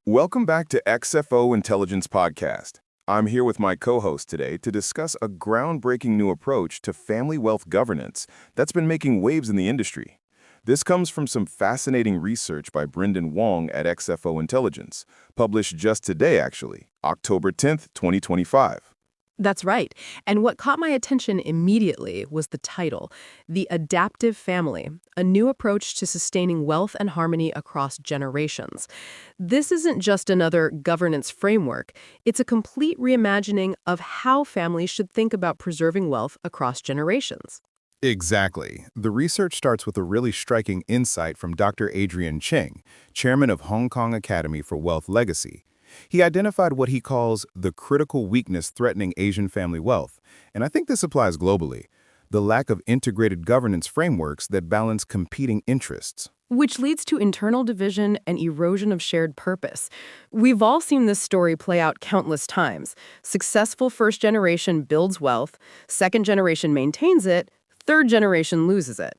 Welcome back to XFO Intelligence Podcast. I'm here with my co-host today to discuss a groundbreaking new approach to family wealth governance that's been making waves in the industry. This comes from some fascinating research by Brendan Wong at XFO Intelligence, published just today actually, October 10th, 2025. That's right. And what caught my attention immediately was the title, The Adaptive Family, a new approach to sustaining wealth and harmony across generations. This isn't just another governance framework. It's a complete reimagining of how families should think about preserving wealth across generations. Exactly. The research starts with a really striking insight from Dr. Adrian Cheng, chairman of Hong Kong Academy for Wealth Legacy. He identified what he calls the critical weakness threatening Asian family wealth, and I think this applies globally, the lack of integrated governance frameworks that balance competing interests. Which leads to internal division and erosion of shared purpose. We've all seen this story play out countless times. Successful first generation builds wealth, second generation maintains it, third generation loses it.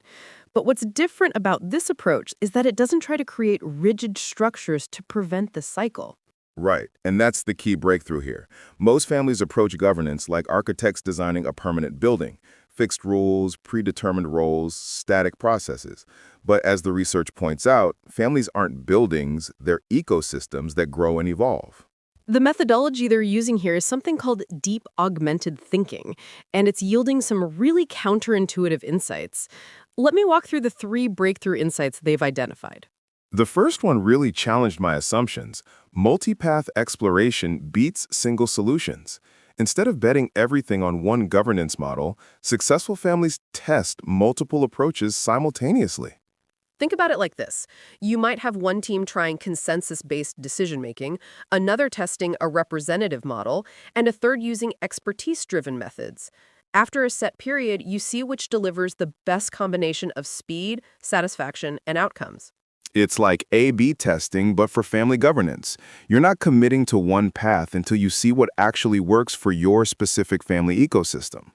But what's different about this approach is that it doesn't try to create rigid structures to prevent the cycle. Right, and that's the key breakthrough here. Most families approach governance like architects designing a permanent building, fixed rules, predetermined roles, static processes. But as the research points out, families aren't buildings, they're ecosystems that grow and evolve. The methodology they're using here is something called deep augmented thinking, and it's yielding some really counterintuitive insights. Let me walk through the 3 breakthrough insights they've identified. The first one really challenged my assumptions. Multipath exploration beats single solutions. Instead of betting everything on one governance model, successful families test multiple approaches simultaneously. Think about it like this. You might have one team trying consensus-based decision-making, another testing a representative model, and a third using expertise-driven methods. After a set period, you see which delivers the best combination of speed, satisfaction, and outcomes. It's like A/B testing, but for family governance. You're not committing to one path until you see what actually works for your specific family ecosystem.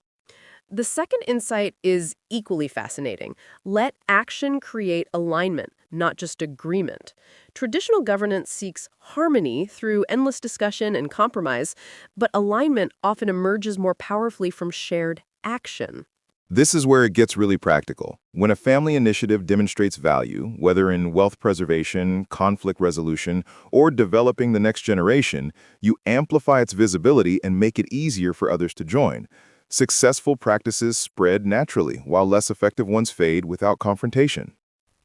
The second insight is equally fascinating. Let action create alignment, not just agreement. Traditional governance seeks harmony through endless discussion and compromise, but alignment often emerges more powerfully from shared action. This is where it gets really practical. When a family initiative demonstrates value, whether in wealth preservation, conflict resolution, or developing the next generation, you amplify its visibility and make it easier for others to join. Successful practices spread naturally, while less effective ones fade without confrontation.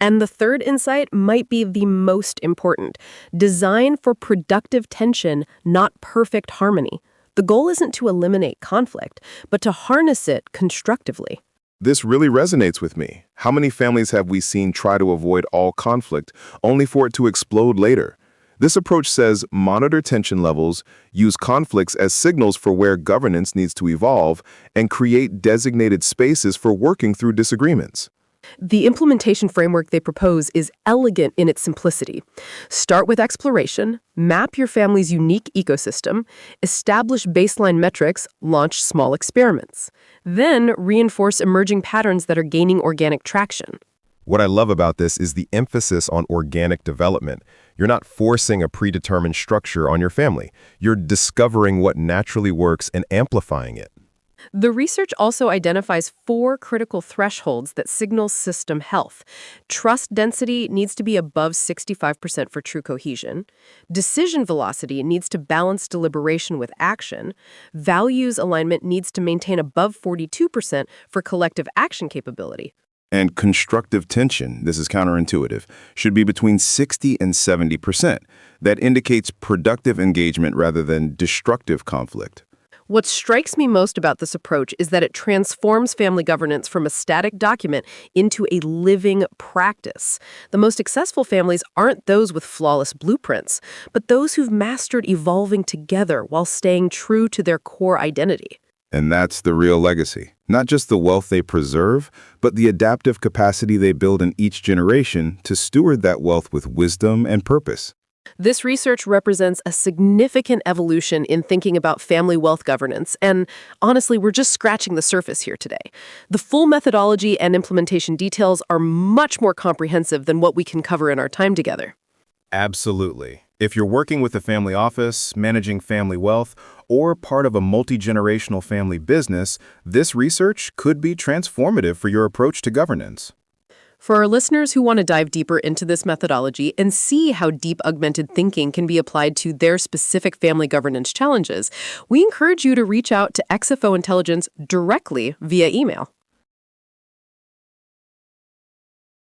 And the third insight might be the most important. Design for productive tension, not perfect harmony. The goal isn't to eliminate conflict, but to harness it constructively. This really resonates with me. How many families have we seen try to avoid all conflict, only for it to explode later? This approach says monitor tension levels, use conflicts as signals for where governance needs to evolve, and create designated spaces for working through disagreements. The implementation framework they propose is elegant in its simplicity. Start with exploration, map your family's unique ecosystem, establish baseline metrics, launch small experiments. Then reinforce emerging patterns that are gaining organic traction. What I love about this is the emphasis on organic development. You're not forcing a predetermined structure on your family. You're discovering what naturally works and amplifying it. The research also identifies 4 critical thresholds that signal system health. Trust density needs to be above 65% for true cohesion. Decision velocity needs to balance deliberation with action. Values alignment needs to maintain above 42% for collective action capability. And constructive tension, this is counterintuitive, should be between 60 and 70%. That indicates productive engagement rather than destructive conflict. What strikes me most about this approach is that it transforms family governance from a static document into a living practice. The most successful families aren't those with flawless blueprints, but those who've mastered evolving together while staying true to their core identity. And that's the real legacy. Not just the wealth they preserve, but the adaptive capacity they build in each generation to steward that wealth with wisdom and purpose. This research represents a significant evolution in thinking about family wealth governance, and honestly, we're just scratching the surface here today. The full methodology and implementation details are much more comprehensive than what we can cover in our time together. Absolutely. If you're working with a family office, managing family wealth, or part of a multi-generational family business, this research could be transformative for your approach to governance. For our listeners who want to dive deeper into this methodology and see how deep augmented thinking can be applied to their specific family governance challenges, we encourage you to reach out to XFO Intelligence directly via email.